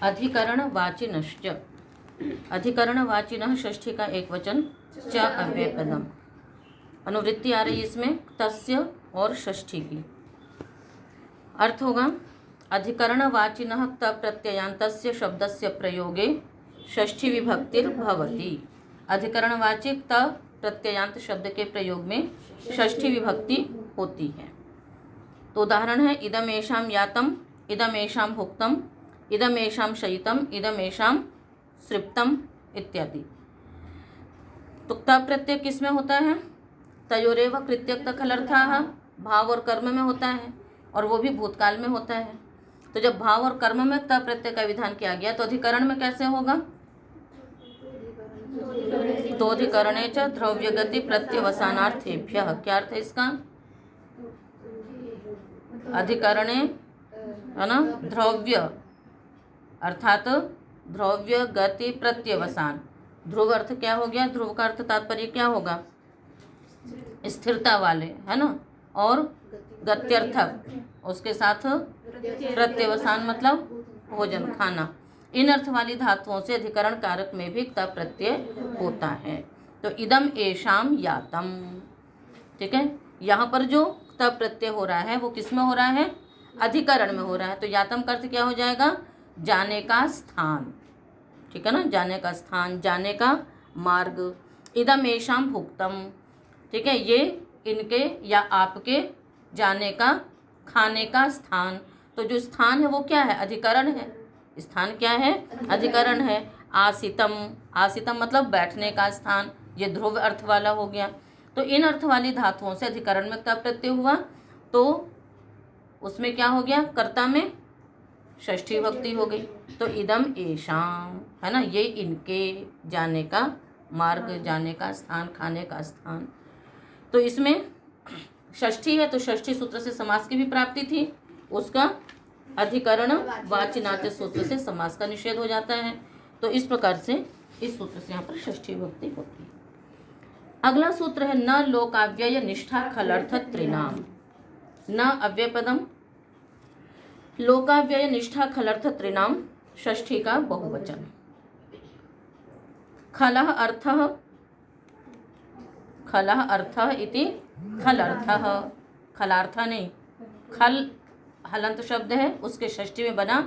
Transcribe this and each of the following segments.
अधिकरणवाचिनश्च, अधिकरणवाचिनः षष्ठी का एक वचन च अव्ययपदम। अनुवृत्ति आ रही इसमें तस्य और षष्ठी की। अर्थ होगा अधिकरणवाचिनः त प्रत्ययान्तस्य शब्दस्य प्रयोगे षष्ठी विभक्तिर्भवति। अधिकरणवाची त प्रत्ययान्त शब्द के प्रयोग में षष्ठी विभक्ति होती है। तो उदाहरण है इदमेषां यातम, इदमेषां भुक्तम, इदमेषां शयितम, इदमेषां सृप्तम इत्यादि। तो त प्रत्यय किस में होता है? तयोरेव कृत्यक्त खलर्थाः, भाव और कर्म में होता है, और वो भी भूतकाल में होता है। तो जब भाव और कर्म में त प्रत्यय का विधान किया गया तो अधिकरण में कैसे होगा? तो अधिकरणे च द्रव्य गति प्रत्यवसानार्थेभ्यः। क्या अर्थ है इसका? अधिकरणे है ना, द्रव्य अर्थात द्रव्य गति प्रत्यवसान। ध्रुव अर्थ क्या हो गया? ध्रुव का अर्थ तात्पर्य क्या होगा? स्थिरता वाले, है ना, और गत्यर्थक, उसके साथ प्रत्यवसान मतलब भोजन खाना। इन अर्थ वाली धातुओं से अधिकरण कारक में भी त प्रत्यय होता है। तो इदम एषाम यातम, ठीक है, यहाँ पर जो त प्रत्यय हो रहा है वो किस में हो रहा है? अधिकरण में हो रहा है। तो यातम का अर्थ क्या हो जाएगा? जाने का स्थान, ठीक है ना, जाने का स्थान, जाने का मार्ग। इदम एषाम भुक्तम, ठीक है, ये इनके या आपके जाने का, खाने का स्थान। तो जो स्थान है वो क्या है? अधिकरण है। स्थान क्या है? अधिकरण है। आसितम, आसितम मतलब बैठने का स्थान, ये ध्रुव अर्थ वाला हो गया। तो इन अर्थ वाली धातुओं से अधिकरण में तब प्रत्यय हुआ तो उसमें क्या हो गया? कर्ता में षष्ठी विभक्ति हो गई। तो इदम एषाम, है ना, ये इनके, जाने का मार्ग, जाने का स्थान, खाने का स्थान। तो इसमें षष्ठी है तो षष्ठी सूत्र से समास की भी प्राप्ति थी, उसका अधिकरण वाचिनाच सूत्र से समास का निषेध हो जाता है। तो इस प्रकार से इस सूत्र से यहाँ पर षष्ठी विभक्ति होती है। अगला सूत्र है न लोकाव्यय निष्ठा खलर्थ त्रिनाम। न अव्यय पदम, लोकाव्यय निष्ठा खलर्थ त्रिनाम, षष्ठी का बहुवचन। खलः अर्थः, खलः अर्थः इति खलर्थः, खलार्थ नहीं, खल हलंत शब्द है, उसके षष्ठी में बना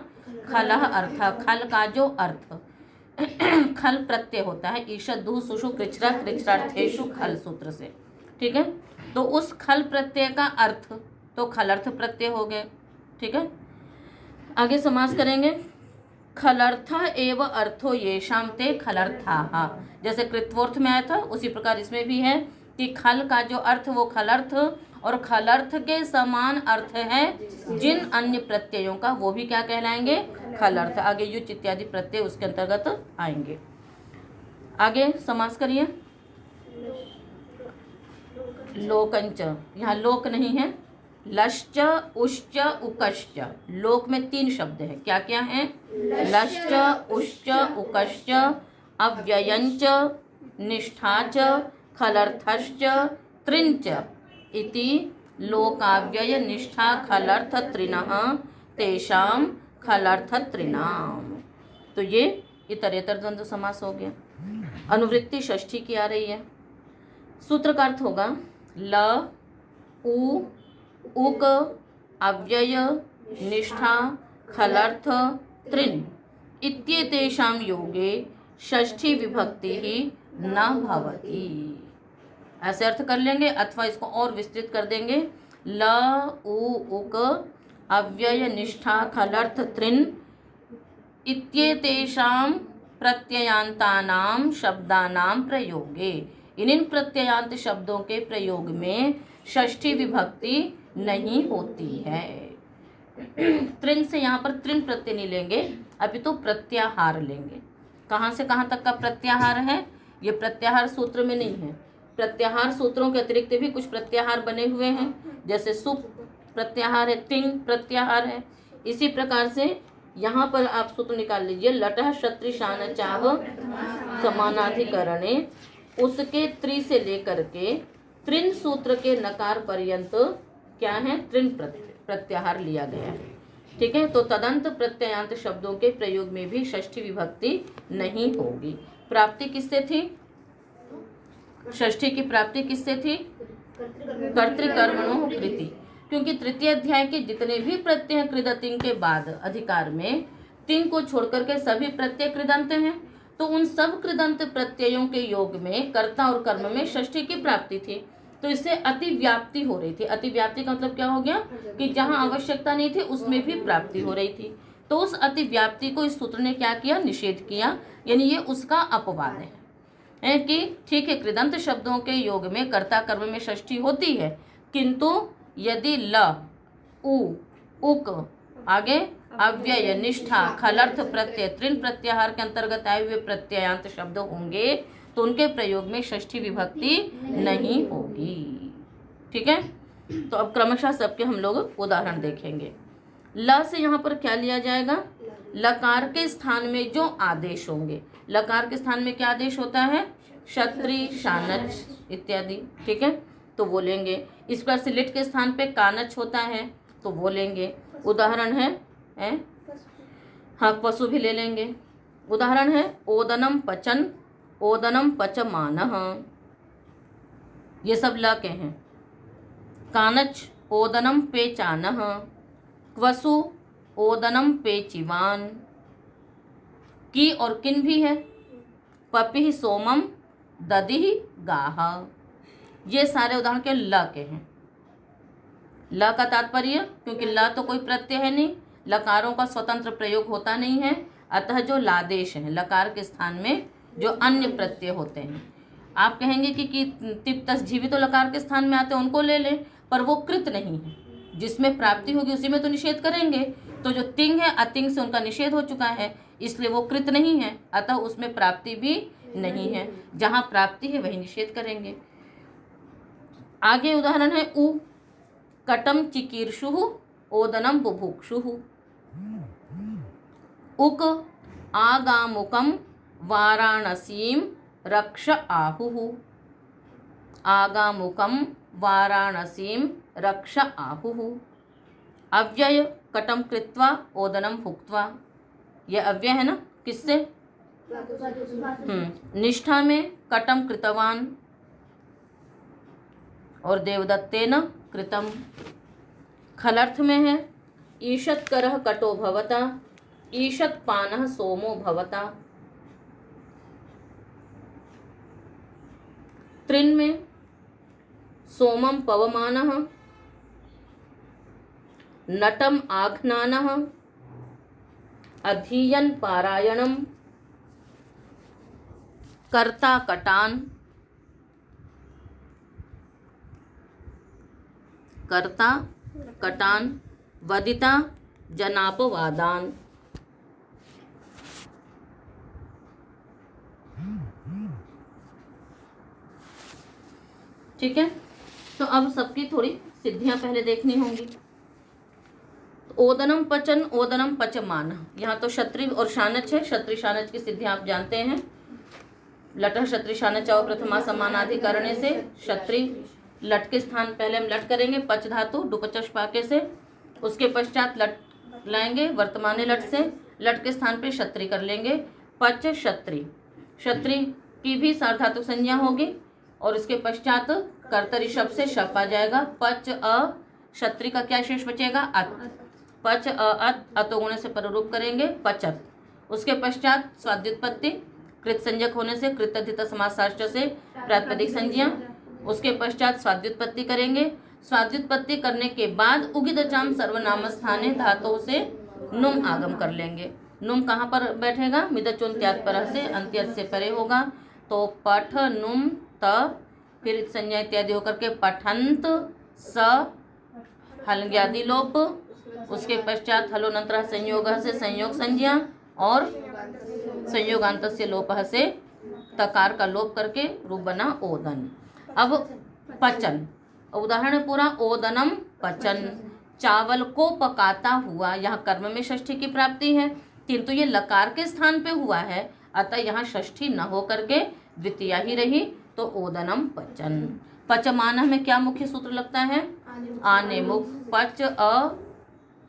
खलः अर्थ। खल का जो अर्थ खल प्रत्यय होता है, ईशद दुह सुषु कृच्छ्रा कृच्छ्रार्थेषु खल सूत्र से, ठीक है। तो उस खल प्रत्यय का अर्थ तो खलर्थ प्रत्यय हो गए, ठीक है। आगे समास करेंगे खलर्थ एव अर्थो येषाम ते खलर्थाः। जैसे कृत्वोर्थ में आया था उसी प्रकार इसमें भी है कि खल का जो अर्थ वो खलर्थ, और खलर्थ के समान अर्थ है जिन अन्य प्रत्ययों का, वो भी क्या कहलाएंगे? खलर्थ। आगे युच इत्यादि प्रत्यय उसके अंतर्गत आएंगे। आगे समास करिए। लोकंच, यहाँ लोक नहीं है, लश्च उश्च उकश्च। लोक में तीन शब्द है, क्या क्या है? लश्च उश्च उकश्च, अव्ययंच, निष्ठाच, खलर्थश्च, त्रिंच इति लोकाव्यय निष्ठा खलर्थ त्रिनः तेषाम खलर्थ त्रिनाम। तो ये इतरेतर द्वंद्व समास हो गया। अनुवृत्ति षष्ठी की आ रही है। सूत्र का अर्थ होगा ल उ उक अव्यय निष्ठा खलर्थ त्रिन इत्येतेषां योगे षष्ठी विभक्ति ही न भवति। ऐसे अर्थ कर लेंगे, अथवा इसको और विस्तृत कर देंगे। ल उ उक अव्यय निष्ठा खलर्थ त्रिन इत्येतेषां प्रत्ययांतानां शब्दानां प्रयोगे। इन प्रत्ययांत शब्दों के प्रयोग में षष्ठी विभक्ति नहीं होती है। त्रिन से यहाँ पर त्रिन प्रत्यय नहीं लेंगे, अभी तो प्रत्याहार लेंगे। कहाँ से कहाँ तक का प्रत्याहार है? ये प्रत्याहार सूत्र में नहीं है। प्रत्याहार सूत्रों के अतिरिक्त भी कुछ प्रत्याहार बने हुए हैं, जैसे सुप प्रत्याहार है, तिंग प्रत्याहार है। इसी प्रकार से यहाँ पर आप सूत्र निकाल लीजिए। लटः क्षत्रिशान चाह समानाधिकरणे, उसके त्रि से लेकर के त्रिन सूत्र के नकार पर्यंत क्या है? त्रिन प्रत्याहार लिया गया है। ठीक है। तो तदंत प्रत्ययांत शब्दों के प्रयोग में भी षष्ठी विभक्ति नहीं होगी। प्राप्ति किससे थी? षष्ठी की प्राप्ति किससे थी? कर्तृकर्मणो कृति। क्योंकि तृतीय अध्याय के जितने भी प्रत्यय कृदतिंग के बाद अधिकार में तिंग को छोड़कर के सभी प्रत्यय कृदंत हैं, तो उन सब कृदंत प्रत्ययों के योग में कर्ता और कर्म में षष्ठी की प्राप्ति थी। तो इससे अतिव्याप्ति हो रही थी। अतिव्याप्ति का मतलब क्या हो गया कि जहां आवश्यकता नहीं थी उसमें भी प्राप्ति हो रही थी। तो उस अतिव्याप्ति को इस सूत्र ने क्या किया? निषेध किया। यानी ये उसका अपवाद है कि ठीक है, कृदंत शब्दों के योग में कर्ता कर्म में षष्ठी होती है, किंतु यदि ल, उ, उक, आगे अव्यय, निष्ठा, खलर्थ प्रत्यय, तृण प्रत्याहार के अंतर्गत आए हुए प्रत्ययांत शब्द होंगे तो उनके प्रयोग में षष्ठी विभक्ति नहीं होगी। ठीक है। तो अब क्रमशः सबके हम लोग उदाहरण देखेंगे। ल से यहाँ पर क्या लिया जाएगा? लकार के स्थान में जो आदेश होंगे, लकार के स्थान में क्या आदेश होता है? क्षत्रि, शानच इत्यादि। ठीक है, तो वो लेंगे। इस पर से लिट के स्थान पे कानच होता है तो वो लेंगे। उदाहरण है हाँ, पशु भी ले लेंगे। उदाहरण है ओदनम पचन, ओदनम पचमानः, ये सब ल के हैं। कानच ओदनम पेचानः, क्वसु ओदनम पेचिवान, की और किन भी है। पपिः सोमम दधिः गाः, ये सारे उदाहरण के ल के हैं। ल का तात्पर्य, क्योंकि ल तो कोई प्रत्यय है नहीं, लकारों का स्वतंत्र प्रयोग होता नहीं है, अतः जो लादेश है लकार के स्थान में जो अन्य प्रत्यय होते हैं, आप कहेंगे कि तिप तस जीवी तो लकार के स्थान में आते हैं, उनको ले लें, पर वो कृत नहीं है। जिसमें प्राप्ति होगी उसी में तो निषेध करेंगे। तो जो तिंग है, अतिंग से उनका निषेध हो चुका है, इसलिए वो कृत नहीं है, अतः उसमें प्राप्ति भी नहीं है। जहाँ प्राप्ति है वही निषेध करेंगे। आगे उदाहरण है उ, कटम चिकीर्षुः, ओदनम बुभुक्षुः। उक, आगामुकम वाराणसीम रक्ष आहुः, आगामुकम वाराणसीम रक्ष आहुः। अव्यय, कटम कृत्वा ओदनम भुक्त्वा, यह अव्यय है ना, किससे? निष्ठा में कटम कृतवान और देवदत्तेन कृतम। खलर्थ में है ईषत् करः कटो भवता, ईषत् पानः सोमो भवता। तृण में सोमम पवमानः, नटम आघ्नानः, अधीयन पारायणम, कर्ता कटान, कर्ता कटान, वदिता जनापवादान। ठीक है, तो अब सबकी थोड़ी सिद्धियां पहले देखनी होंगी। ओदनम पचन, ओदनम पचमान, यहाँ तो क्षत्रि और शानच है। क्षत्रि शानच की सिद्धि आप जानते हैं। लटः क्षत्रि शानच और प्रथमा समानाधिकरणे से क्षत्रि, लट के स्थान पहले हम लट करेंगे पच धातु डुपचश पाके से, उसके पश्चात लट लाएंगे वर्तमाने लट से, लट के स्थान पे क्षत्रि कर लेंगे, पच क्षत्रि। क्षत्रि की भी सार्वधातुक संज्ञा होगी और इसके पश्चात कर्तरी शब्द से शप आ जाएगा। पच अ, क्षत्रि का क्या शेष बचेगा? अत। पच अ अत, अतोगुण से पररूप करेंगे पचत। उसके पश्चात स्वाद्युत्पत्ति, कृत संज्ञक होने से कृतधित समासाष्ट से प्रातिपदिक संज्ञा। उसके पश्चात स्वाद्युत्पत्ति करेंगे। स्वाद्युत्पत्ति करने के बाद उगिदचाम सर्वनाम स्थाने धातुओं से नुम आगम कर लेंगे। नुम कहाँ पर बैठेगा? मिदचुन त्याग पर से अंत्यत से परे होगा। तो पठ नुम त, फिर संज्ञा इत्यादि होकर के पठंत स, हलग्यादि लोप। उसके पश्चात हलोनंतर संयोग से संयोग संज्ञा और संयोगांत से लोप से तकार का लोप करके रूप बना ओदन। अब पचन, उदाहरण है पूरा ओदनम पचन, चावल को पकाता हुआ। यहाँ कर्म में षष्ठी की प्राप्ति है, किंतु ये लकार के स्थान पे हुआ है, अतः यहाँ षष्ठी न हो करके द्वितीया ही रही, तो ओदनम पचन। पचमान में क्या मुख्य सूत्र लगता है? आने मुख। पच अ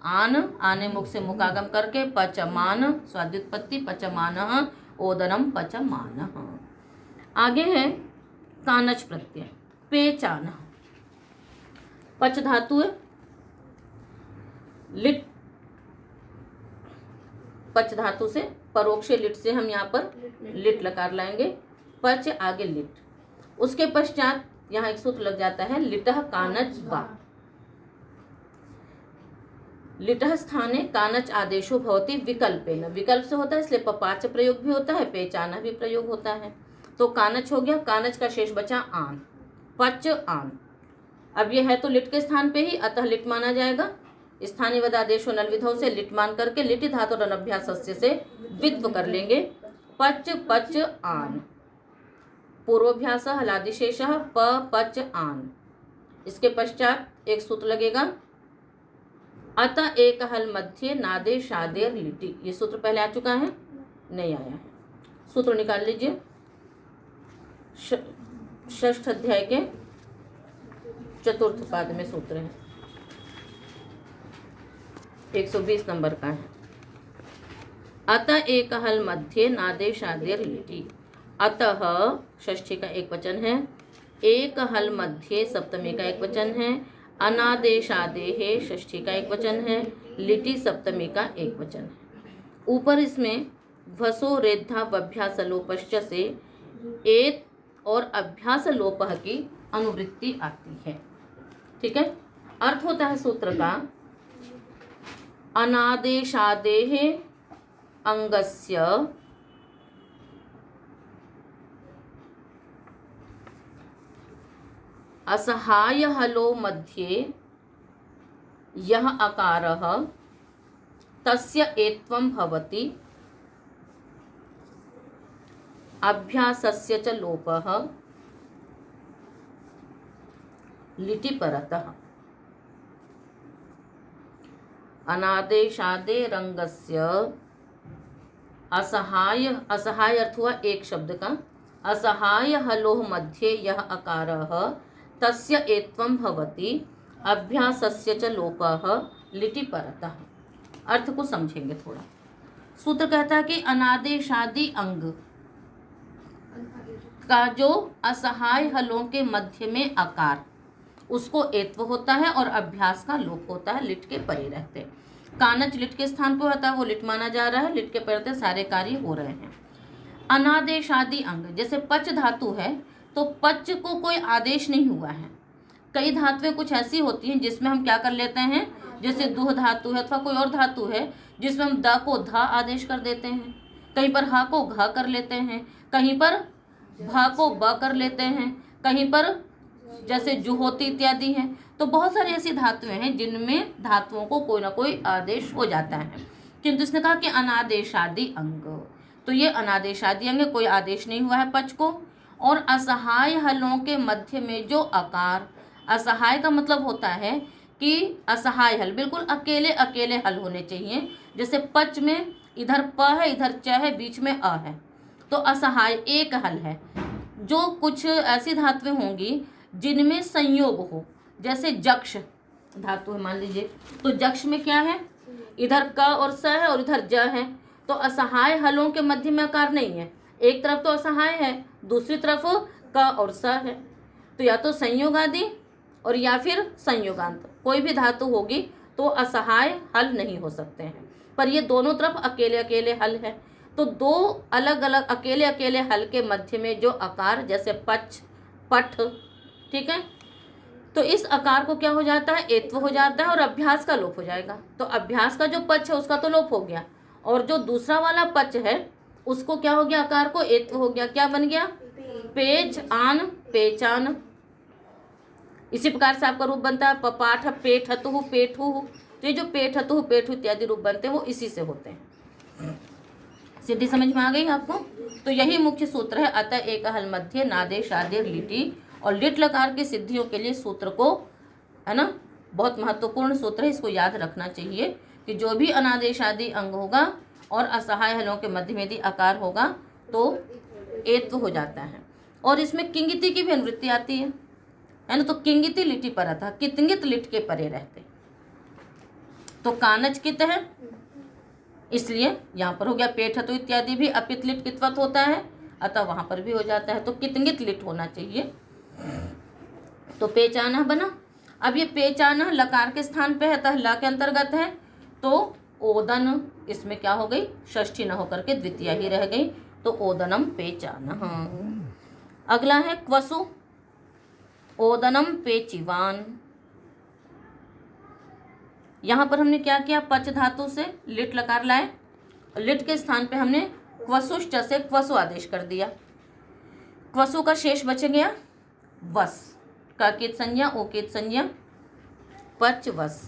आन, आने मुख से मुखागम करके पचमान, स्वाद्युत्पत्ति पचमानः, ओदनम पचमानः। आगे है कानच प्रत्यय, पेचान। पच धातु है, लिट, पच धातु से परोक्ष लिट से हम यहाँ पर लिट लकार लाएंगे, पच आगे लिट, उसके पश्चात यहाँ एक सूत्र लग जाता है लिटः कानच बा। लिटः स्थाने कानच आदेशो भवति विकल्पेन, विकल्प से होता है इसलिए पपाच प्रयोग भी होता है, पेचाना भी प्रयोग होता है। तो कानच हो गया, कानच का शेष बचा आन, पच आन। अब ये है तो लिट के स्थान पे ही, अतः लिट माना जाएगा। स्थानीय वदादेशो नल विधौ से लिट मान करके लिटि धातु अनभ्यास से वित्व कर लेंगे, पच पच आन। पूर्वाभ्यास हलादिशेष प पच आन। इसके पश्चात एक सूत्र लगेगा अतः एक हल मध्य नादे शादेर लिटि। ये सूत्र पहले आ चुका है, नहीं आया है। सूत्र निकाल लीजिए, षष्ठ अध्याय के चतुर्थ पाद में सूत्र है, 120 नंबर का है। अतः एक हल मध्य नादेशादेर लिटि। अतः षष्ठी का एक वचन है, एक हल मध्य सप्तमी का एक वचन है, अनादेशादेहे षष्ठी का एक वचन है, लिटि सप्तमी का एक वचन है। ऊपर इसमें भसो रेद्धा अभ्यास लोपश्च से एत और अभ्यास लोपः की अनुवृत्ति आती है। ठीक है, अर्थ होता है सूत्र का अनादेशादेः अंगस्य असहाय हलो मध्ये यह अकारः तस्य एत्वं भवति, अभ्यासस्य च लोपः लिटि परतः। अनादेशादे रंगस्य असहाय, असहाय अर्थ हुआ एक शब्द का, असहाय हलोह मध्ये यह अकारः तस्य एत्वं भवति, अभ्यासस्य च लोपः लिटि परतः। अर्थ को समझेंगे थोड़ा। सूत्र कहता है कि अनादेशादि अंग का जो असहाय हलों के मध्य में आकार, उसको एत्व होता है और अभ्यास का लोप होता है, लिट के परे रहते। कानच लिट के स्थान पर होता है, वो लिट माना जा रहा है, लिट के परे रहते सारे कार्य हो रहे हैं। अनादेशादि अंग, जैसे पच धातु है तो पच को कोई आदेश नहीं हुआ है। कई धातुएं कुछ ऐसी होती हैं जिसमें हम क्या कर लेते हैं, जैसे दुह धातु है अथवा कोई और धातु है जिसमें हम द को धा आदेश कर देते हैं, कहीं पर हा को घ कर लेते हैं, कहीं पर भा को ब कर लेते हैं, कहीं पर जैसे जुहोती इत्यादि हैं। तो बहुत सारी ऐसी धातुएं हैं जिनमें धातुओं को कोई ना कोई आदेश हो जाता है, किंतु इसने कहा कि अनादेशादि अंग, तो ये अनादेशादि अंग, कोई आदेश नहीं हुआ है पच को। और असहाय हलों के मध्य में जो आकार, असहाय का मतलब होता है कि असहाय हल बिल्कुल अकेले अकेले हल होने चाहिए। जैसे पच में इधर प है, इधर च है, बीच में अ है, तो असहाय एक हल है। जो कुछ ऐसी धातुएं होंगी जिनमें संयोग हो, जैसे जक्ष धातु है मान लीजिए, तो जक्ष में क्या है, इधर क और स है और इधर ज है, तो असहाय हलों के मध्य में आकार नहीं है। एक तरफ तो असहाय है, दूसरी तरफ क और स है, तो या तो संयोग आदि और या फिर संयोगांत, कोई भी धातु होगी तो असहाय हल नहीं हो सकते हैं। पर ये दोनों तरफ अकेले अकेले हल है, तो दो अलग अलग अकेले अकेले हल के मध्य में जो आकार, जैसे पच पठ, ठीक है, तो इस आकार को क्या हो जाता है, एत्व हो जाता है और अभ्यास का लोप हो जाएगा। तो अभ्यास का जो पच है उसका तो लोप हो गया, और जो दूसरा वाला पच है उसको क्या हो गया, आकार को एत्व हो गया, क्या बन गया, पेच आन पेचान। इसी प्रकार से आपका रूप बनता है पपाठ पेठतु पेठु। तो ये जो पेठतु पेठु इत्यादि रूप बनते हैं वो इसी से होते हैं। सिद्धि समझ में आ गई आपको? तो यही मुख्य सूत्र है, अतः एक हल मध्य नादेश आदेर लिटि। और लिट लकार की सिद्धियों के लिए सूत्र को, है ना, बहुत महत्वपूर्ण सूत्र है, इसको याद रखना चाहिए कि जो भी अनादेश आदि अंग होगा और असहाय हलों के मध्य में यदि आकार होगा तो एत्व हो जाता है। और इसमें किंगिति की भी अनुवृत्ति आती है ना, तो किंगिति लिटि परतः, कितंगित लिट के परे रहते। तो कानच कित है, इसलिए यहाँ पर हो गया। पेट है तो इत्यादि भी अपित लिट कितवत होता है, अतः वहाँ पर भी हो जाता है, तो कितंगित लिट होना चाहिए। तो पेचाना बना। अब ये पेचाना लकार के स्थान पे है, अतः ल के अंतर्गत है, तो ओदन इसमें क्या हो गई, षष्ठी न होकर के द्वितीय ही रह गई, तो ओदनम पेचानः। अगला है क्वसु, ओदनम पेचिवान। यहाँ पर हमने क्या किया, पच धातु से लिट लकार लाए, लिट के स्थान पे हमने क्वसुष्ट से क्वसु आदेश कर दिया। क्वसु का शेष बच गया वस, का कित संज्ञा, ओ कित संज्ञा, पच वस।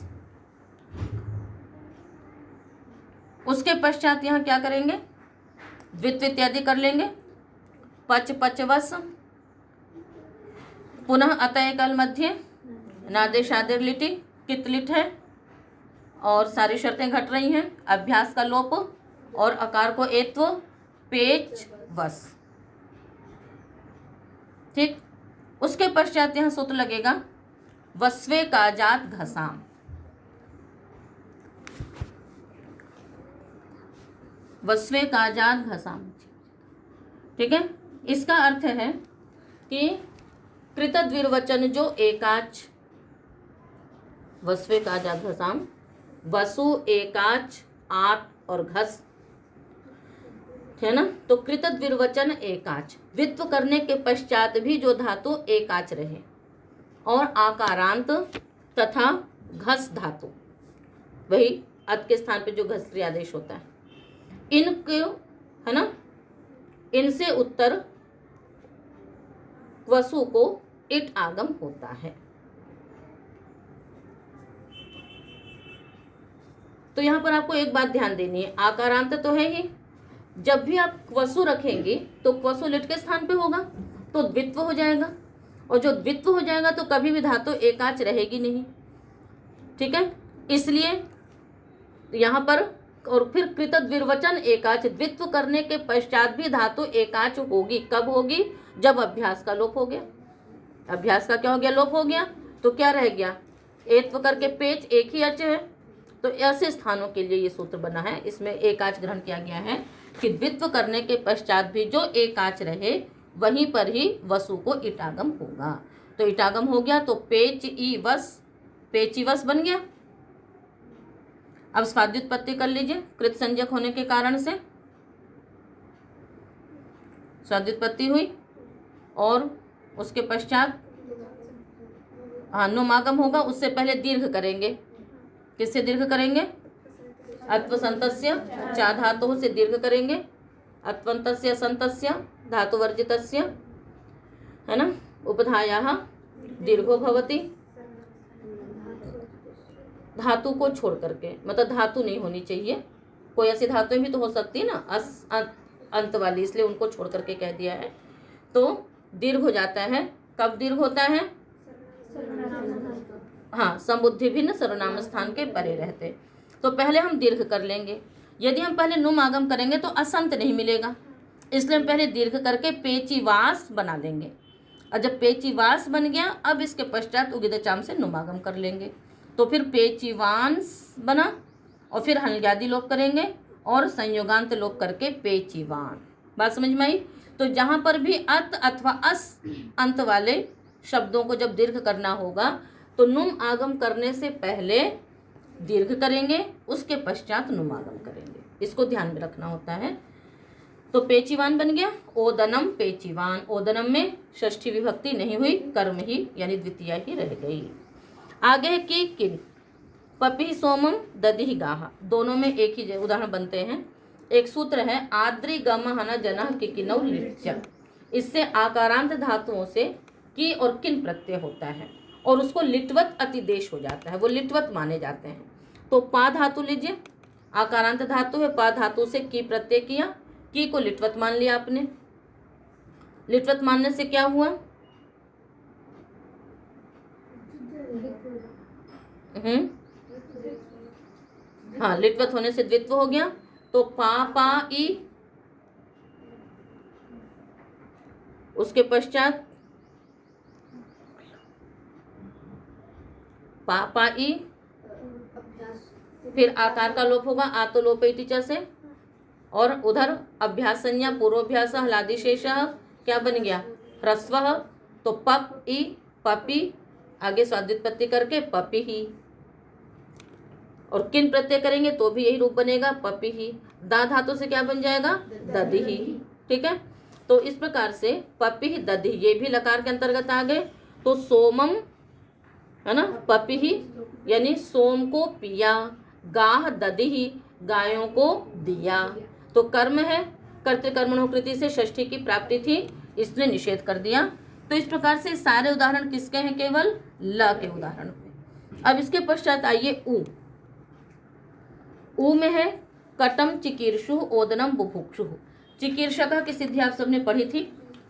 उसके पश्चात यहाँ क्या करेंगे, द्वित्व इत्यादि कर लेंगे, पच पच वस। पुनः अतः कल मध्य नादेश आदेर लिटि, कित लिट है और सारी शर्तें घट रही हैं, अभ्यास का लोप और अकार को एत्व, पेच वस। ठीक। उसके पश्चात यहाँ सूत्र लगेगा वस्वे का जात घसाम। वस्वे का जात घसाम, ठीक है। इसका अर्थ है कि कृतद्विर्वचन जो एकाच, वस्वे का जात घसाम, वसु एकाच आत और घस, है ना। तो कृतद्विर्वचन एकाच, द्वित्व करने के पश्चात भी जो धातु एकाच रहे और आकारांत तथा घस धातु, वही अत के स्थान पे जो घस आदेश होता है, इनको, है ना, इनसे उत्तर वसु को इट आगम होता है। तो यहां पर आपको एक बात ध्यान देनी है, आकारांत तो है ही, जब भी आप क्वसु रखेंगे तो क्वसु लिट के स्थान पे होगा तो द्वित्व हो जाएगा, और जो द्वित्व हो जाएगा तो कभी भी धातु एकाच रहेगी नहीं, ठीक है। इसलिए यहाँ पर, और फिर कृतद्विर्वचन एकाच, द्वित्व करने के पश्चात भी धातु एकाच होगी। कब होगी, जब अभ्यास का लोप हो गया। अभ्यास का क्या हो गया, लोप हो गया, तो क्या रह गया, एत्व करके पेच, एक ही अच है। तो ऐसे स्थानों के लिए ये सूत्र बना है, इसमें एकाच ग्रहण किया गया है कि द्वित्व करने के पश्चात भी जो एकाच रहे वहीं पर ही वसु को इटागम होगा। तो इटागम हो गया तो पेच ई वस, पेचिवस बन गया। अब स्वाद्युत्पत्ति कर लीजिए, कृत संज्ञक होने के कारण से स्वाद्युत्पत्ति हुई, और उसके पश्चात नुमागम होगा। उससे पहले दीर्घ करेंगे, किससे दीर्घ करेंगे, अत्वसंतस्य चा धातु से दीर्घ करेंगे, अत्वंतस्य संतस्य धातु वर्जितस्य, है ना, उपधायाः दीर्घो भवति, धातु को छोड़ करके, मतलब धातु नहीं होनी चाहिए, कोई ऐसी धातु भी तो हो सकती है ना अस अंत वाली, इसलिए उनको छोड़ करके कह दिया है। तो दीर्घ हो जाता है, कब दीर्घ होता है, हाँ, समुद्धि भिन्न सर्वनाम स्थान के परे रहते। तो पहले हम दीर्घ कर लेंगे, यदि हम पहले नुम आगम करेंगे तो असंत नहीं मिलेगा, इसलिए हम पहले दीर्घ करके पेचिवास बना लेंगे, और जब पेचिवास बन गया अब इसके पश्चात उगिदचाम से नुमागम कर लेंगे, तो फिर पेचिवांस बना, और फिर हल्ग्यादि लोप करेंगे और संयोगांत लोप करके पेचिवान। बात समझ में आई। तो जहाँ पर भी अत अथवा अस अंत वाले शब्दों को जब दीर्घ करना होगा तो नुम आगम करने से पहले दीर्घ करेंगे, उसके पश्चात नुमागम करेंगे, इसको ध्यान में रखना होता है। तो पेचिवान बन गया, ओदनम पेचिवान, ओदनम में षष्ठी विभक्ति नहीं हुई, कर्म ही यानी द्वितीय ही रह गई। आगे है कि किन, पपी सोमम दधि गाहा, दोनों में एक ही उदाहरण बनते हैं। एक सूत्र है आद्रि गम हन जन किकिनौ लिट्य, इससे आकारांत धातुओं से की और किन प्रत्यय होता है और उसको लिट्वत अतिदेश हो जाता है, वो लिट्वत माने जाते हैं। तो पा धातु लीजिए, आकारांत धातु है, पा धातु से की प्रत्यय किया, की को लिट्वत मान लिया आपने। लिट्वत मानने से क्या हुआ, हाँ, लिट्वत होने से द्वित्व हो गया। तो पा पा ई, उसके पश्चात पा पा ई, फिर आकार का लोप होगा, आ तो लोप टीचर से, और उधर अभ्यास संज्ञा पूर्वाभ्यास हलादिशेष क्या बन गया, ह्रस्व, तो पप ई पपी, आगे स्वादित्पत्ति करके पपी ही, और किन प्रत्यय करेंगे तो भी यही रूप बनेगा, पपी ही। दा धातु से क्या बन जाएगा, दधि ही। ठीक है, तो इस प्रकार से पपी दधि ये भी लकार के अंतर्गत आ गए। तो सोमम है ना, पपी ही यानी सोम को पिया, गाह दधि ही गायों को दिया। तो कर्म है, कर्तृकर्मणो कृति से षष्ठी की प्राप्ति थी, इसने निषेध कर दिया। तो इस प्रकार से सारे उदाहरण किसके हैं, केवल ल के उदाहरण हुए। अब इसके पश्चात आइए उ में है कटम चिकीर्षु ओदनम बुभुक्षु। चिकीर्षक की सिद्धि आप सबने पढ़ी थी,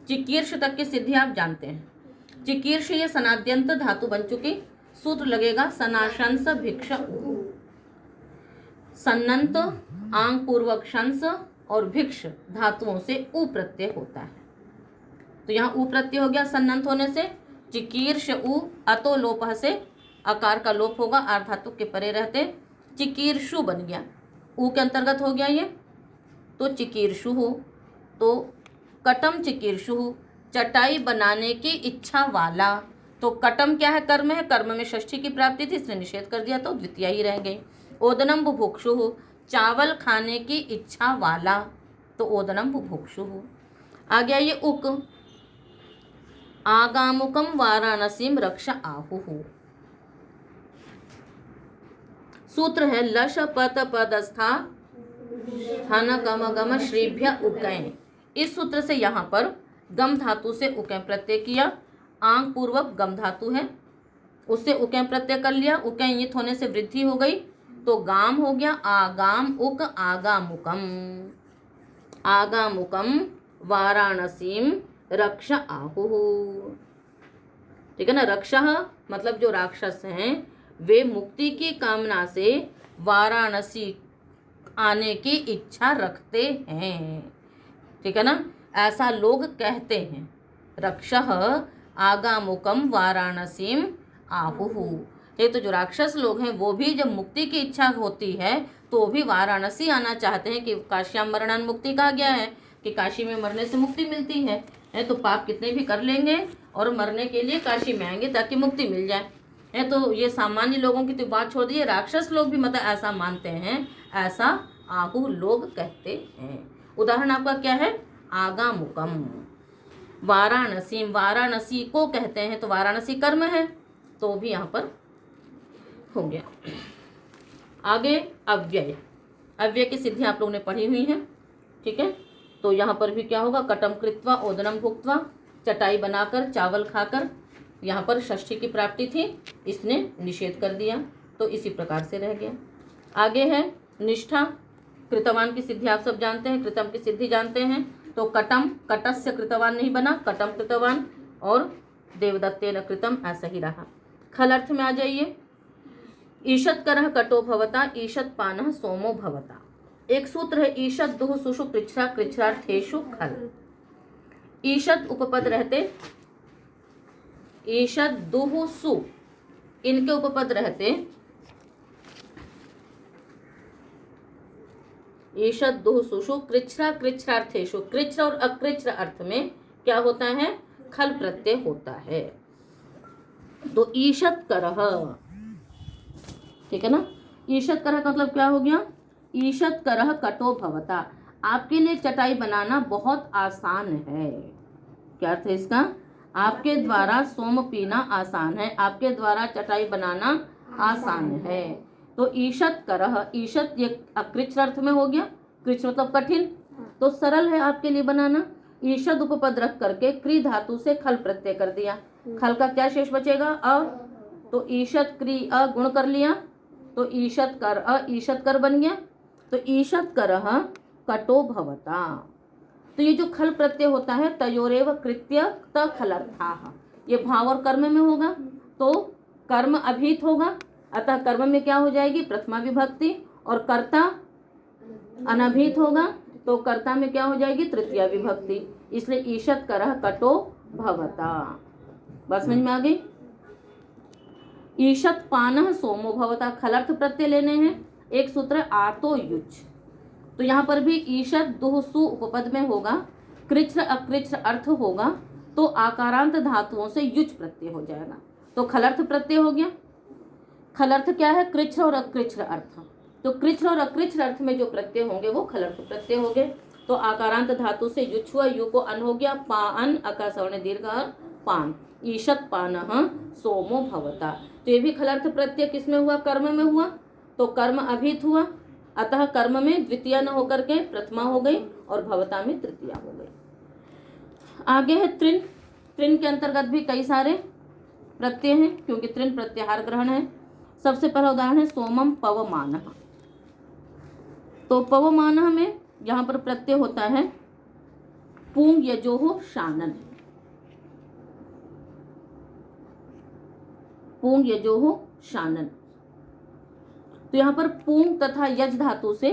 चिकीर्ष तक की सिद्धि आप जानते हैं। चिकीर्ष ये सनाद्यंत धातु बन चुकी, सूत्र लगेगा सनाशंस भिक्ष उ। सन्नंत आंग पूर्वक शंस और भिक्ष धातुओं से उ प्रत्यय होता है। तो यहाँ उ प्रत्यय हो गया सन्नंत होने से, चिकीर्ष उ, अतो लोप से आकार का लोप होगा, आर्ध धातु के परे रहते चिकीर्षु बन गया, उ के अंतर्गत हो गया ये, तो चिकीर्षु हो। तो कटम चिकीर्षु चटाई बनाने की इच्छा वाला। तो कटम क्या है, कर्म है, कर्म में षष्ठी की प्राप्ति थी, इसने निषेध कर दिया तो द्वितीय ही रह गई। ओदनम बुभुक्षु चावल खाने की इच्छा वाला, तो ओदनम बुभुक्षु। आ गया ये उक, आगामुकम वाराणसीम रक्ष आहु। सूत्र है लश पत पदस्था हन गम गम श्रीभ्य उकैन। इस सूत्र से यहाँ पर गम धातु से उकैन प्रत्यय किया, आंग पूर्वक गम धातु है, उससे उकैन प्रत्यय कर लिया, उकैन युक्त होने से वृद्धि हो गई, तो गाम हो गया आगाम उक आगामुकम। आगामुकम वाराणसीम रक्ष आहु। ठीक है ना, रक्षः मतलब जो राक्षस हैं वे मुक्ति की कामना से वाराणसी आने की इच्छा रखते हैं। ठीक है ना, ऐसा लोग कहते हैं। रक्षः आगामुकम वाराणसीम आहुहु। ये तो जो राक्षस लोग हैं वो भी जब मुक्ति की इच्छा होती है तो भी वाराणसी आना चाहते हैं, कि काश्याम मरणान मुक्ति कहा गया है कि काशी में मरने से मुक्ति मिलती है। तो पाप कितने भी कर लेंगे और मरने के लिए काशी में आएंगे ताकि मुक्ति मिल जाए। तो ये सामान्य लोगों की तो बात छोड़ दीजिए, राक्षस लोग भी मतलब ऐसा मानते हैं, ऐसा आहु लोग कहते हैं। उदाहरण आपका क्या है, आगामुकम। वाराणसी, वाराणसी को कहते हैं, तो वाराणसी कर्म है, तो भी यहाँ पर हो गया। आगे अव्यय, अव्यय की सिद्धि आप लोगों ने पढ़ी हुई है। ठीक है, तो यहाँ पर भी क्या होगा, कटम कृत्वा ओदनम भुक्त्वा, चटाई बनाकर चावल खाकर, यहाँ पर षष्ठी की प्राप्ति थी, इसने निषेध कर दिया, तो इसी प्रकार से रह गया। आगे है निष्ठा, कृतवान की सिद्धि आप सब जानते हैं, कृतम की सिद्धि जानते हैं। तो कटम, कटस्य कृतवान नहीं बना, कटम कृतवान, और देवदत्तेन कृतम ऐसा ही रहा। खल अर्थ में आ जाइए, ईशत करह कटो भवता, ईशत पानः सोमो भवता। एक सूत्र है ईशत दुह सुषु कृच्छ्रा कृच्छ्रार्थेषु खल। ईशत उपपद रहते, ईशत दुह सु इनके उपपद रहते, ईशत दुह सुषु कृच्छ्रा कृच्छ्रार्थेषु, कृच्छ्र और अकृच्छ्र अर्थ में क्या होता है, खल प्रत्यय होता है। तो ईशत करह, ठीक है ना, ईशत करह का मतलब क्या हो गया, ईशत करह कटो भवता, आपके लिए चटाई बनाना बहुत आसान है। क्या अर्थ है इसका, आपके द्वारा सोम पीना आसान है, आपके द्वारा चटाई बनाना आसान है। तो ईशत करह, ईशत ये अकृच्छ्र अर्थ में हो गया, कृच्छ्र मतलब कठिन, तो सरल है आपके लिए बनाना। ईशद उपपद रख करके क्री धातु से खल प्रत्यय कर दिया, खल का क्या शेष बचेगा, अ, तो ईशत क्री अ गुण कर लिया, तो ईशत कर अ ईशत कर बन गया। तो ईशत करह कटो भवता, तो ये जो खल प्रत्यय होता है तयोरेव कृत्य त खलर्थाः, ये भाव और कर्म में होगा, तो कर्म अभीत होगा, अतः कर्म में क्या हो जाएगी, प्रथमा विभक्ति, और कर्ता अनभित होगा, तो कर्ता में क्या हो जाएगी, तृतीया विभक्ति, इसलिए ईशत करह कटो भवता। बस समझ में आ गई। ईशत पानः सोमो भवता, खलर्थ प्रत्यय लेने हैं, एक सूत्र आतो युच। तो यहाँ पर भी ईषद दुह सु उपपद में होगा, कृच्र अकृच्र अर्थ होगा, तो आकारांत धातुओं से युच प्रत्यय हो जाएगा। तो खलर्थ प्रत्यय हो गया। खलर्थ क्या है? कृच्र और अकृच्र अर्थ। तो कृच्र और अकृच्र अर्थ में जो प्रत्यय होंगे वो खलर्थ प्रत्यय हो गए। तो आकारांत धातु से युच हुआ, यु को अन हो गया, पान अका सवर्ण दीर्घ पान, ईशत पानः सोमो भवता। तो ये भी खलर्थ प्रत्यय किसमें हुआ? कर्म में हुआ। तो कर्म अभित हुआ, अतः कर्म में द्वितीय न होकर के प्रथमा हो गई और भवता में तृतीया हो गई। आगे है तृण। तृण के अंतर्गत भी कई सारे प्रत्यय हैं, क्योंकि तृण प्रत्याहार ग्रहण है। सबसे पहला उदाहरण है सोमम पवमानः। तो पवमानः में यहाँ पर प्रत्यय होता है पूंग यजोह शानन। पूंग यजोह शानन। तो यहाँ पर पूंग तथा यज धातु से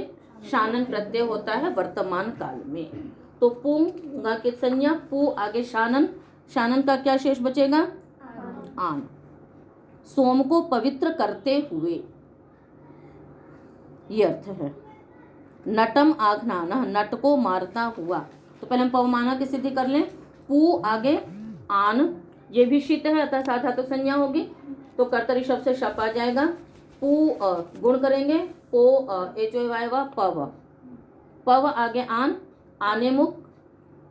शानन प्रत्यय होता है वर्तमान काल में। तो पूंग की संज्ञा पू, आगे शानन। शानन का क्या शेष बचेगा? आन। सोम को पवित्र करते हुए, ये अर्थ है। नटम आघ्नाना, नट को मारता हुआ। तो पहले हम पवमाना की सिद्धि कर लें। पू आगे आन, ये भी शीत है, अतः साधातुक संज्ञा होगी। तो कर्तरी शब्द से शप आ जाएगा। पू गुण करेंगे, पो एच ओ वाय वा पव। पव आगे आन, आने मुख,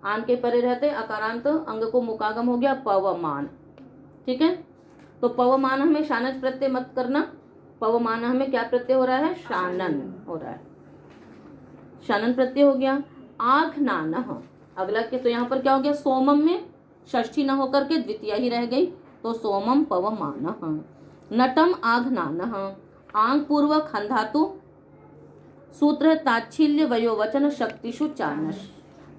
आन के परे रहते अकारांत अंग को मुकागम हो गया पवमान। ठीक है। तो पवमान हमें शानच प्रत्यय मत करना। पवमान हमें क्या प्रत्यय हो रहा है? शानन हो रहा है। शानन प्रत्यय हो गया। आघ्नान, अगला के तो यहाँ पर क्या हो गया? सोमम में षष्ठी न होकर के द्वितीय ही रह गई, तो सोमम पवमान। नटम आघ्नानः, आंग पूर्वक हन धातु। सूत्र है ताच्छिल्य वयोवचन शक्तिषु चानश।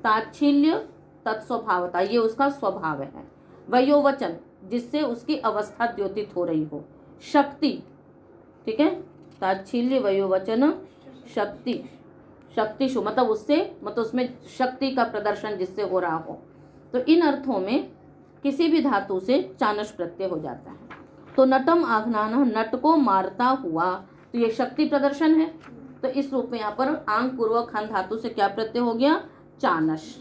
ताच्छिल्य तत्स्वभावता, ये उसका स्वभाव है। वयोवचन, जिससे उसकी अवस्था द्योतित हो रही हो। शक्ति, ठीक है। ताच्छिल्य वयोवचन शक्ति, शक्तिषु मतलब उससे, मतलब उसमें शक्ति का प्रदर्शन जिससे हो रहा हो। तो इन अर्थों में किसी भी धातु से चानश प्रत्यय हो जाता है। तो नटम आघ्नान, नट को मारता हुआ, तो ये शक्ति प्रदर्शन है। तो इस रूप में यहाँ पर आंग पूर्वक हन धातु से क्या प्रत्यय हो गया? चानश।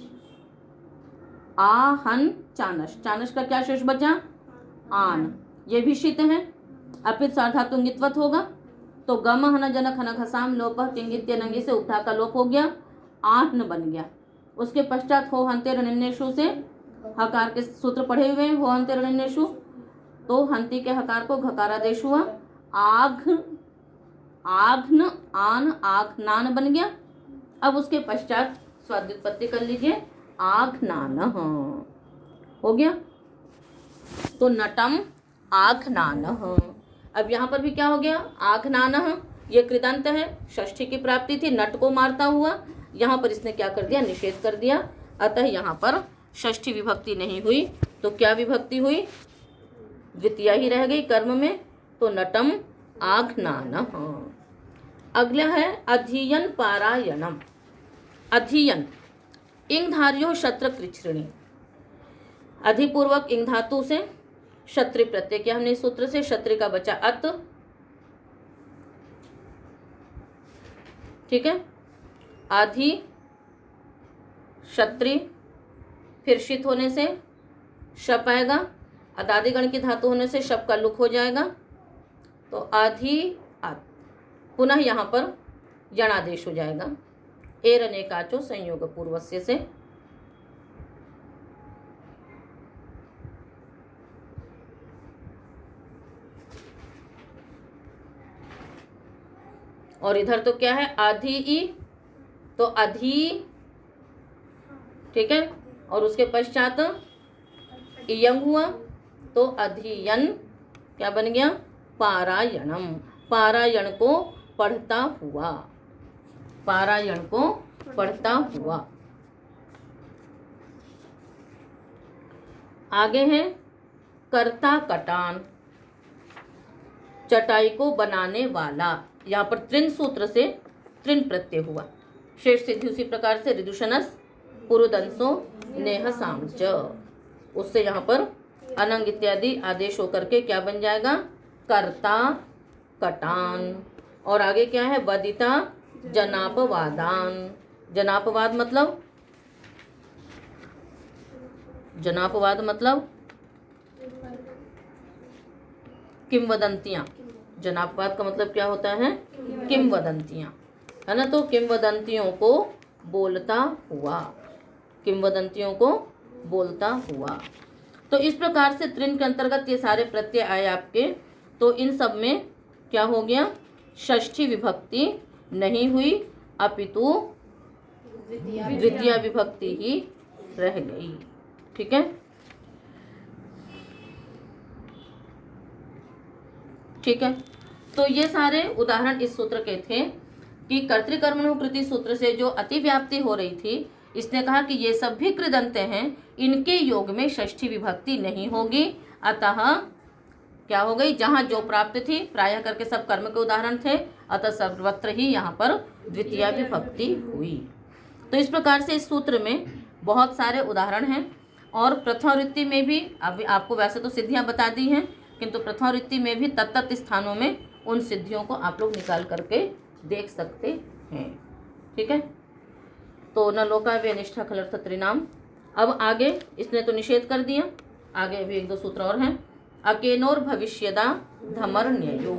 आहन चानश। चानश का क्या शेष बचा? आन। ये भी शीत है, अपित सार्धातु इंगितवत होगा। तो गम हन जनक हन घसाम लोप किंगित्य नंगी से उपधा का लोप हो गया, आहन बन गया। उसके पश्चात हो हंते रणन्येषु से हकार के सूत्र पढ़े हुए हैं। हो हंते रणन्येषु, तो हंती के हकार को घकारादेश हुआ। आघ, आघ्न, आन, आघ्नान बन गया। अब उसके पश्चात स्वाद्युत्पत्ति कर लीजिए, आघ्नान हो गया। तो नटम आघ्नान। अब यहाँ पर भी क्या हो गया? आघ्नान, ये कृदंत है, षष्ठी की प्राप्ति थी, नट को मारता हुआ। यहाँ पर इसने क्या कर दिया? निषेध कर दिया। अतः यहाँ पर षष्ठी विभक्ति नहीं हुई, तो क्या विभक्ति हुई? द्वितीय ही रह गई कर्म में। तो नटम आघ्नान। अगला है अधीयन पारायणम। अधीयन इंगधार्यो शत्र कृच्छ्रिणी। अधिपूर्वक इंग धातु से क्षत्रि प्रत्यय किया हमने इस सूत्र से। क्षत्रि का बचा अत, ठीक है। आधि क्षत्रि, फिर शित होने से शप आएगा। अदादिगण की धातु होने से शप का लुक हो जाएगा। तो आधि अत, पुनः यहाँ पर यणादेश हो जाएगा। एर अनेकाचो संयोग पूर्वस्य से। और इधर तो क्या है? आधि ई, तो अधि, ठीक है। और उसके पश्चात इयंग हुआ, तो अधियन क्या बन गया? पारायणम। पारायण को पढ़ता हुआ, पारायण को पढ़ता हुआ। आगे है कर्ता कटान, चटाई को बनाने वाला। यहाँ पर तृण सूत्र से तृण प्रत्यय हुआ। शेष सिद्धि उसी प्रकार से रिदुषणस पुरुदंसो नेह सामच, उससे यहाँ पर अनंग इत्यादि आदेश होकर के क्या बन जाएगा? कर्ता कटान। और आगे क्या है, वदिता जनापवादान। जनापवाद मतलब, जनापवाद मतलब किंवदंतियां। जनापवाद का मतलब क्या होता है, किंवदंतियां, है ना। तो किंवदंतियों को बोलता हुआ, किंवदंतियों को बोलता हुआ। तो इस प्रकार से त्रिन के अंतर्गत ये सारे प्रत्यय आए आपके। तो इन सब में क्या हो गया, षष्ठी विभक्ति नहीं हुई, अपितु द्वितीय विभक्ति ही रह गई। ठीक है, ठीक है। तो ये सारे उदाहरण इस सूत्र के थे कि कर्तृकर्मणु कृति सूत्र से जो अतिव्याप्ति हो रही थी, इसने कहा कि ये सब भी कृदंत हैं, इनके योग में षष्ठी विभक्ति नहीं होगी। अतः क्या हो गई, जहाँ जो प्राप्त थी, प्रायः करके सब कर्म के उदाहरण थे, अतः सर्वत्र ही यहाँ पर द्वितीय विभक्ति हुई। तो इस प्रकार से इस सूत्र में बहुत सारे उदाहरण हैं। और प्रथमा वृत्ति में भी, अभी आपको वैसे तो सिद्धियाँ बता दी हैं, किंतु प्रथमा वृत्ति में भी तत्त स्थानों में उन सिद्धियों को आप लोग निकाल करके देख सकते हैं। ठीक है, तो न लोका व्यनिष्ठा खलर्थ त्रिनाम। अब आगे इसने तो निषेध कर दिया, आगे अभी एक दो सूत्र और हैं। अकेनोर भविष्यदा धमर्ण्ययो।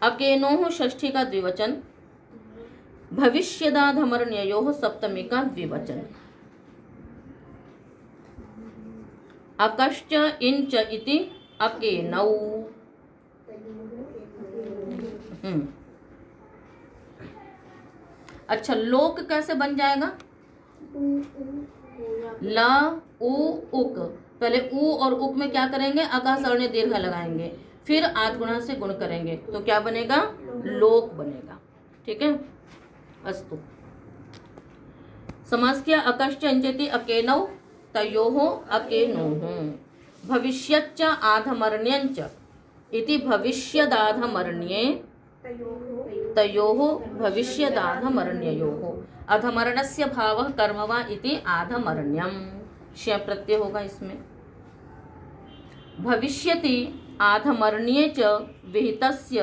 अकेनो षष्ठी का द्विवचन, भविष्यदा धमर्ण्ययो सप्तमी का द्विवचन। अकश्च इंच इति अकेनौ। अच्छा, लोक कैसे बन जाएगा, ल उ उक, पहले उ और उक में क्या करेंगे, अका सवर्ण दीर्घ लगाएंगे, फिर आद गुणा से गुण करेंगे, तो क्या बनेगा, लोक बनेगा। ठीक है, अस्तु। समास किया, अकश्च इंचति अकेनौ तयोः अकेनोः भविष्यच्च आधमर्ण्यञ्च इति भविष्यदाधमर्ण्ये तयोः भविष्यदाधमर्ण्ययोः। अधमर्णस्य भावः कर्म वा इति आधमर्ण्यम, श्य प्रत्यय होगा इसमें। भविष्यति आधमर्ण्ये च विहितस्य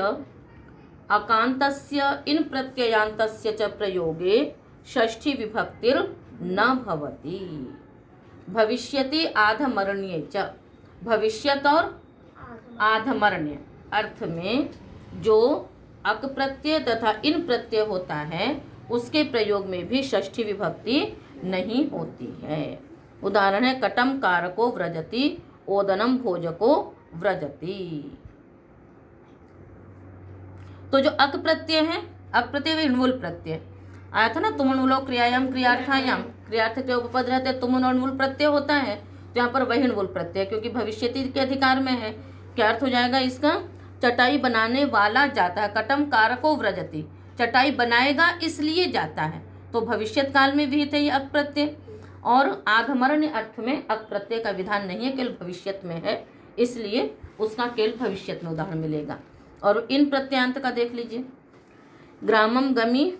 अकान्तस्य इन प्रत्ययान्तस्य च प्रयोगे षष्ठी विभक्तिर न भवति। भविष्यति आधमर्ण्ये च, भविष्यत और आधमर्ण्य अर्थ में जो अक प्रत्यय तथा इन प्रत्यय होता है, उसके प्रयोग में भी षष्ठी विभक्ति नहीं होती है। उदाहरण है, कटम कारको व्रजति, ओदनम भोजको व्रजति। तो जो अक प्रत्यय है, अक प्रत्यय णुल प्रत्यय आया था ना, तुमनुलो क्रियायाम क्रियार्थायाम, क्रियार्थ के उपपद रहते तुमन और णुल प्रत्यय होता है, तो यहाँ पर वही णुल प्रत्यय, क्योंकि भविष्यति के अधिकार में है। क्या अर्थ हो जाएगा इसका, चटाई बनाने वाला जाता है, कटम कारको व्रजति, चटाई बनाएगा इसलिए जाता है, तो भविष्यत काल में विहित है ये अक प्रत्यय। और आधमर्ण्य अर्थ में अक प्रत्यय का विधान नहीं है, केवल भविष्यत में है, इसलिए उसका केवल भविष्यत में उदाहरण मिलेगा। और इन प्रत्यांत का देख लीजिए, ग्रामम गमी,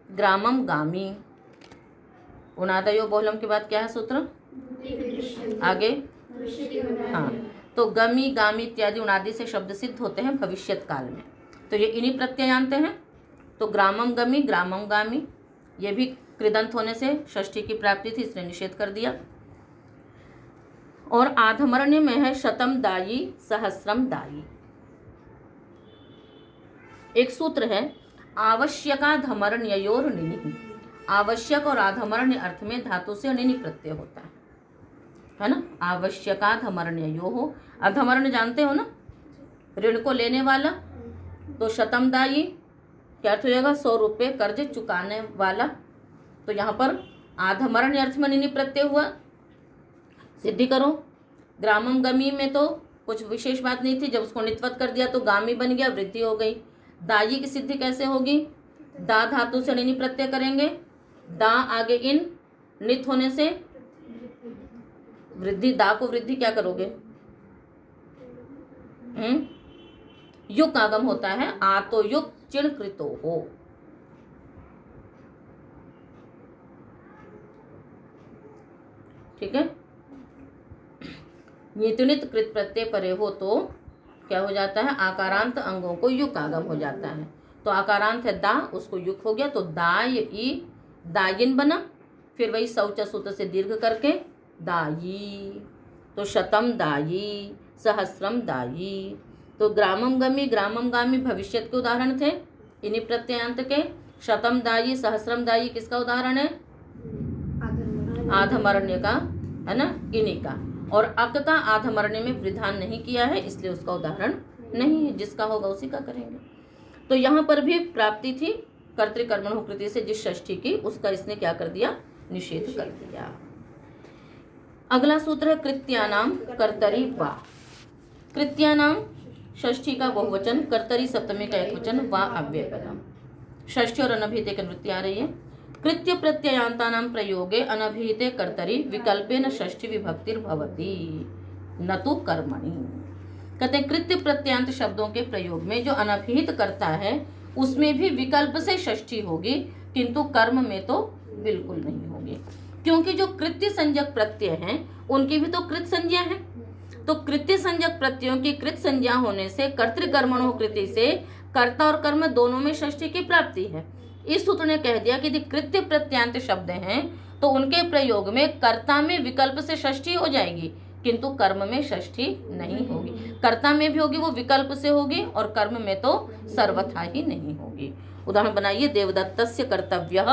ग्रामम गामी। उनादयो बहुलम के बाद क्या है सूत्र, आगे, हाँ, तो गमी गामी इत्यादि उनादि से शब्द सिद्ध होते हैं भविष्यत काल में, तो ये इन्हीं प्रत्ययांत हैं। तो ग्रामम गमी, ग्रामम गामी, ये भी कृदंत होने से षष्ठी की प्राप्ति थी, इसने निषेध कर दिया। और आधमर्ण्य में है शतम दायी सहस्रम दायी। एक सूत्र है, आवश्यकाधमर्ण्ययोर निनि। आवश्यक और आधमर्ण्य अर्थ में धातु से निनि प्रत्यय होता है ना। आवश्यकाधमर्ण्ययोः, अधमर्ण्य जानते हो ना, ऋण को लेने वाला, तो शतम दायी क्या अर्थ हो जाएगा, 100 रुपये कर्ज चुकाने वाला। तो यहाँ पर आधमर्ण्य अर्थ में निनि प्रत्यय हुआ, सिद्धि करो। ग्रामम गमी में तो कुछ विशेष बात नहीं थी, जब उसको नित्वत कर दिया तो गामी बन गया, वृद्धि हो गई। दायी की सिद्धि कैसे होगी, दा धातु से निनि प्रत्यय करेंगे, दा आगे इन, नित होने से वृद्धि, दा को वृद्धि क्या करोगे, युग आगम होता है, आ तो युग चिण कृतो हो। ठीक है, नितुनित कृत प्रत्यय परे हो तो क्या हो जाता है, आकारांत अंगों को युक आगम हो जाता है। तो आकारांत है दा, उसको युक हो गया तो दाय ई, दायिन बना। फिर वही शौच सूत्र से दीर्घ करके दायी, तो शतम दायी, सहस्रम दायी। तो ग्रामम गमी, ग्रामम गामी भविष्यत के उदाहरण थे इन्हीं प्रत्ययांत के। शतम दायी, सहस्रम दायी किसका उदाहरण है, आधमरण्य का, है ना, इन्हीं का। और अक का आधमरण्य में विधान नहीं किया है, इसलिए उसका उदाहरण नहीं है, जिसका होगा उसी का करेंगे। तो यहाँ पर भी प्राप्ति थी कर्तृकर्मण कृति से जिस षष्ठी की, उसका इसने क्या कर दिया, निषेध कर दिया। अगला सूत्र है कृत्यानाम कर्तरी वा। कृत्यानाम षष्ठी का बहुवचन, कर्तरी सप्तमी का एकवचन, वा अव्ययपदम। षष्ठी और अनभिहिते की वृत्ति आ रही है। कृत्य प्रत्ययांतानां प्रयोगे अनभिहिते कर्तरी विकल्पेन षष्ठी विभक्तिर्भवति न तो कर्मणि। कहते हैं कृत्य प्रत्ययांत शब्दों के प्रयोग में जो अनभिहित करता है उसमें भी विकल्प से षष्ठी होगी, किंतु कर्म में तो बिल्कुल नहीं होगी, क्योंकि जो कृत्य संज्ञक प्रत्यय हैं उनकी भी तो कृत संज्ञा है। तो कृत्य संज्ञक प्रत्ययों की कृत संज्ञा होने से कर्तृकर्मणो कृति से कर्ता और कर्म दोनों में षष्ठी की प्राप्ति है। इस सूत्र ने कह दिया कि यदि कृत्य प्रत्यांत शब्द हैं तो उनके प्रयोग में कर्ता में विकल्प से षष्ठी हो जाएगी, किंतु कर्म में षष्ठी नहीं होगी। कर्ता में भी होगी वो विकल्प से होगी, और कर्म में तो सर्वथा ही नहीं होगी। उदाहरण बनाइए, देवदत्तस्य कर्तव्यः,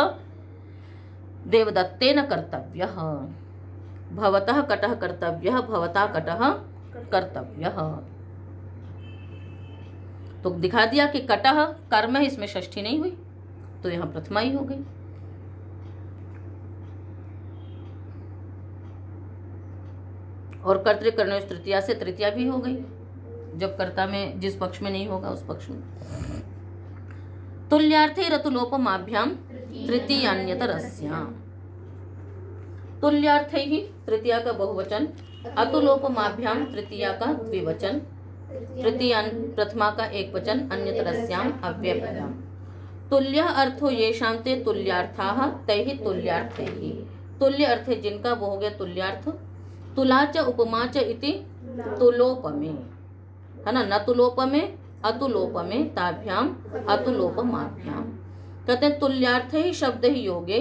देवदत्तेन कर्तव्यः, भवतः कटः कर्तव्यः, भवता कटः कर्तव्यः। तो दिखा दिया कि कटः कर्म है, इसमें षष्ठी नहीं हुई, तो यहां प्रथमा ही हो गई। और कर्तृकर्णो तृतीया से तृतीया भी हो गई, जब कर्ता में जिस पक्ष में नहीं होगा उस पक्ष में। तुल्यार्थे रतुलोपमाभ्याम तृतीयान्यतरस्यां। तुल्यार्थे ही तृतीया का बहुवचन, अतुलोपमाभ्याम तृतीया का द्विवचन, तृतीया प्रथमा का एक वचन, अन्यतरस्याम अव्ययपदम। तुल्य अर्थो येषां ते तुल्यार्थाः तैहि तुल्यार्थैहि। तुल्य अर्थ है जिनका, वो हो गया तुल्यार्थ। तुला च उपमा च इति तुलोपमे, है ना, न तुलोपमे अतुलोपमे ताभ्याम अतुलोपमाभ्याम। कहते हैं तुल्यार्थ ही शब्द ही योगे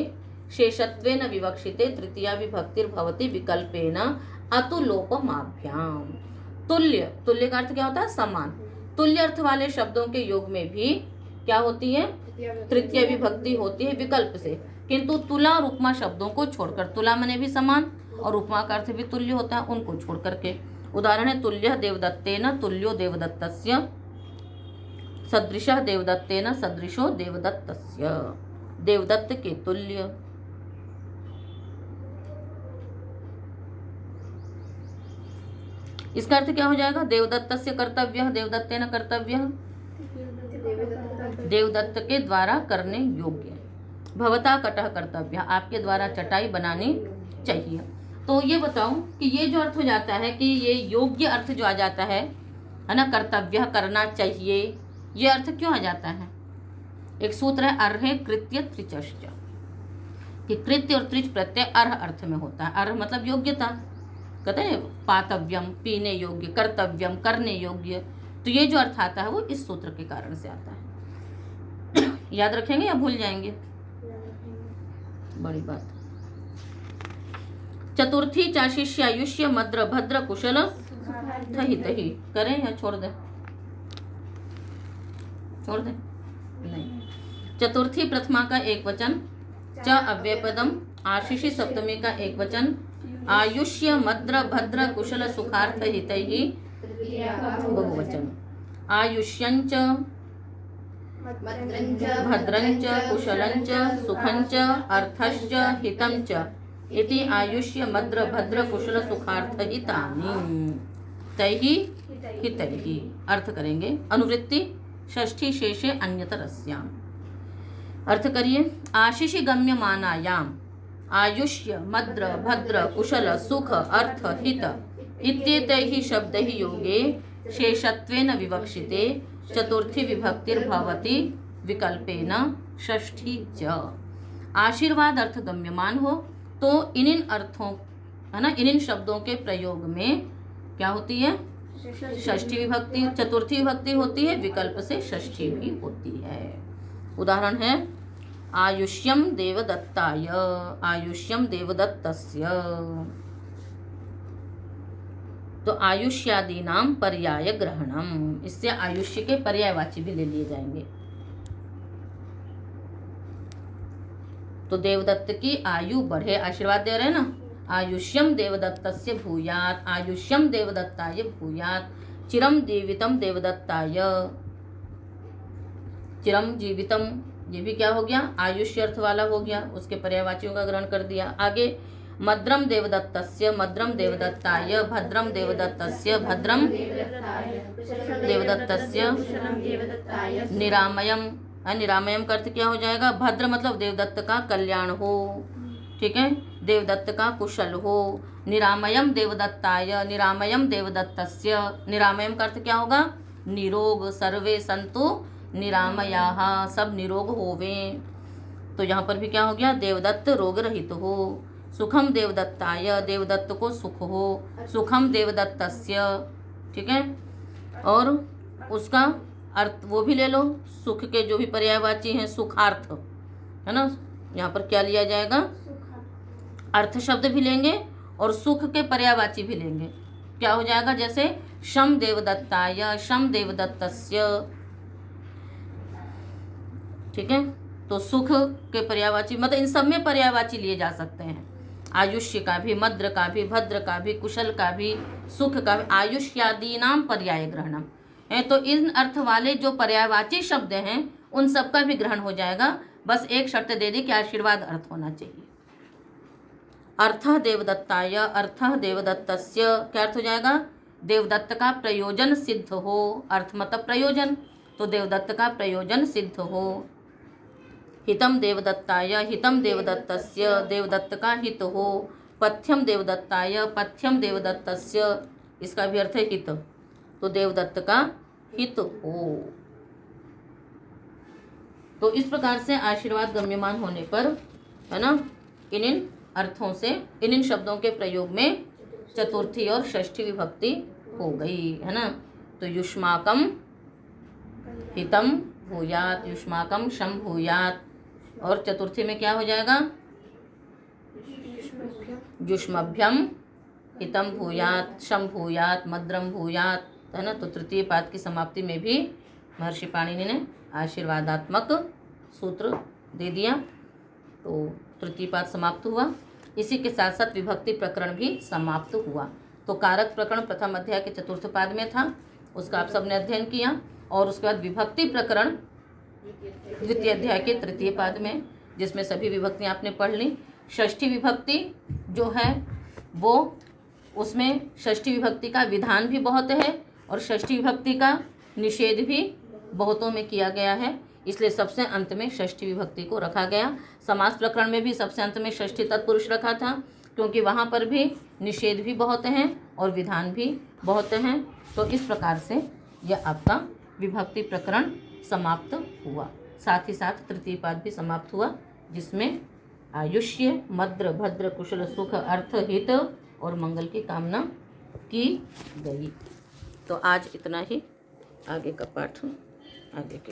शेषत्वेन विवक्षिते तृतीया विभक्तिर्भवति विकल्पेन अतुलोपमाभ्याम। तुल्य, तुल्य का अर्थ क्या होता है, समान। तुल्य अर्थ वाले शब्दों के योग में भी क्या होती है, तृतीय विभक्ति होती है विकल्प से, किंतु तुला और उपमा शब्दों को छोड़कर, तुला मने भी समान और उपमा का अर्थ भी तुल्य होता है, उनको छोड़ करके। उदाहरण है तुल्य देवदत्तेन तुल्यो देवदत्तस्य, सदृशः देवदत्तेन सदृशो देवदत्तस्य, देवदत्त के तुल्य। इसका अर्थ क्या हो जाएगा, देवदत्तस्य कर्तव्यः देवदत्तेन कर्तव्यः, देवदत्त के द्वारा करने योग्य। भवता कटः कर्तव्य, आपके द्वारा चटाई बनानी चाहिए। तो ये बताओ कि ये जो अर्थ हो जाता है कि ये योग्य अर्थ जो आ जाता है ना, कर्तव्य करना चाहिए, ये अर्थ क्यों आ जाता है। एक सूत्र है अर्हे कृत्य त्रिचश्च, कि कृत्य और त्रिच प्रत्यय अर्ह अर्थ में होता है। अर्ह मतलब योग्यता, कहते हैं पातव्यम पीने योग्य, कर्तव्यम करने योग्य। तो ये जो अर्थ आता है वो इस सूत्र के कारण से आता है। याद रखेंगे या भूल जाएंगे, बड़ी बात। चतुर्थी चाशिष्यायुष्य मद्र भद्र कुशल थही तही, करें या छोड़ दें, छोड़ दें, नहीं। चतुर्थी प्रथमा का एक वचन, च अव्ययपदम, आशीषी सप्तमी का एक वचन, आयुष्य मद्र भद्र कुशल सुखार्थ हितैहि बहुवचन। आयुष्यंच भद्रंच कुशलंच सुखंच अर्थश्च हितंच इति आयुष्य मद्र भद्र कुशल सुखार्थ हितानि तैहि हितैहि। अर्थ करेंगे, अनुवृत्ति षष्ठी शेषे अन्यतरस्याम। अर्थ करिए, आशीषि गम्यमानायाम आयुष्य मद्र भद्र कुशल सुख अर्थ हित इत्येतैहि शब्दैहि योगे शेषत्वेन विवक्षिते चतुर्थी विभक्तिर्भवति विकल्पेन षष्ठी च। आशीर्वाद अर्थ गम्यमान हो तो इन अर्थों, है ना, इन शब्दों के प्रयोग में क्या होती है, षष्ठी विभक्ति, चतुर्थी विभक्ति होती है, विकल्प से षष्ठी भी होती है। उदाहरण है आयुष्यम देवदत्ताय, आयुष्यम देवदत्तस्य। तो आयुष्यादि नाम पर्याय ग्रहणम, इससे आयुष्य के पर्यायवाची भी ले लिए जाएंगे। तो देवदत्त की आयु बढ़े, आशीर्वाद दे रहे हैं ना। आयुष्यम देवदत्तस्य भूयात्, आयुष्यम देवदत्ताय भूयात्, चिरम जीवितम देवदत्ताय, चिरम जीवितम, ये भी क्या हो गया, आयुष्य अर्थ वाला हो गया, उसके पर्यायवाचियों का ग्रहण कर दिया। आगे मद्रम देवदत्तस्य, मद्रम देवदत्ताय, भद्रम देवदत्तस्य, भद्रम देवदत्तस्य, निरामयम, निरामयम का अर्थ क्या हो जाएगा, भद्र मतलब देवदत्त का कल्याण हो, ठीक है, देवदत्त का कुशल हो। निरामयम देवदत्ताय, निरामयम देवदत्तस्य, निरामयम का अर्थ क्या होगा, निरोग, सर्वे संतु निरामयाः, सब निरोग होवे। तो यहाँ पर भी क्या हो गया, देवदत्त रोग रहित हो। सुखम देवदत्ताय, देवदत्त को सुख हो, सुखम देवदत्तस्य, ठीक है। और उसका अर्थ वो भी ले लो, सुख के जो भी पर्यायवाची हैं, सुखार्थ, है ना। यहाँ पर क्या लिया जाएगा, अर्थ शब्द भी लेंगे और सुख के पर्यायवाची भी लेंगे। क्या हो जाएगा, जैसे शम देवदत्ताय, शम देवदत्तस्य, ठीक है। तो सुख के पर्यायवाची मतलब इन सब में पर्यायवाची लिए जा सकते हैं, आयुष्य का भी, मद्र का भी, भद्र का भी, कुशल का भी, सुख का भी, आयुष्यादि नाम पर्याय ग्रहणम है। तो इन अर्थ वाले जो पर्यायवाची शब्द हैं उन सब का भी ग्रहण हो जाएगा। बस एक शर्त दे दी कि आशीर्वाद अर्थ होना चाहिए। अर्थः देवदत्ताय, अर्थः देवदत्तस्य, क्या अर्थ हो जाएगा, देवदत्त का प्रयोजन सिद्ध हो, अर्थ मतलब प्रयोजन, तो देवदत्त का प्रयोजन सिद्ध हो। हितम देवदत्ताय, हितम देवदत्तस्य, देवदत्त का हित हो। पथ्यम देवदत्ताय, पथ्यम देवदत्तस्य, इसका भी अर्थ है हित, तो देवदत्त का हित हो। तो इस प्रकार से आशीर्वाद गम्यमान होने पर, है ना, इन अर्थों से, इन शब्दों के प्रयोग में चतुर्थी और षष्ठी विभक्ति हो गई, है ना। तो युष्माकम हितम भूयात्, युष्माकम शम भूयात्, और चतुर्थी में क्या हो जाएगा, युष्मभ्यम हितम भूयात्, शम भूयात्, मद्रम भूयात्, है ना। तो तृतीय पाद की समाप्ति में भी महर्षि पाणिनि ने आशीर्वादात्मक सूत्र दे दिया, तो तृतीय पाद समाप्त हुआ। इसी के साथ साथ विभक्ति प्रकरण भी समाप्त हुआ। तो कारक प्रकरण प्रथम अध्याय के चतुर्थ पाद में था, उसका आप सबने अध्ययन किया, और उसके बाद विभक्ति प्रकरण द्वितीय अध्याय के तृतीय पाद में, जिसमें सभी विभक्तियाँ आपने पढ़ ली। षष्ठी विभक्ति जो है वो, उसमें षष्ठी विभक्ति का विधान भी बहुत है और षष्ठी विभक्ति का निषेध भी बहुतों में किया गया है, इसलिए सबसे अंत में षष्ठी विभक्ति को रखा गया। समास प्रकरण में भी सबसे अंत में षष्ठी तत्पुरुष रखा था, क्योंकि वहाँ पर भी निषेध भी बहुत हैं और विधान भी बहुत हैं। तो इस प्रकार से यह आपका विभक्ति प्रकरण समाप्त हुआ। साथ ही साथ तृतीय पाद भी समाप्त हुआ, जिसमें आयुष्य, मद्र, भद्र, कुशल, सुख, अर्थ, हित और मंगल की कामना की गई। तो आज इतना ही, आगे का पाठ आगे के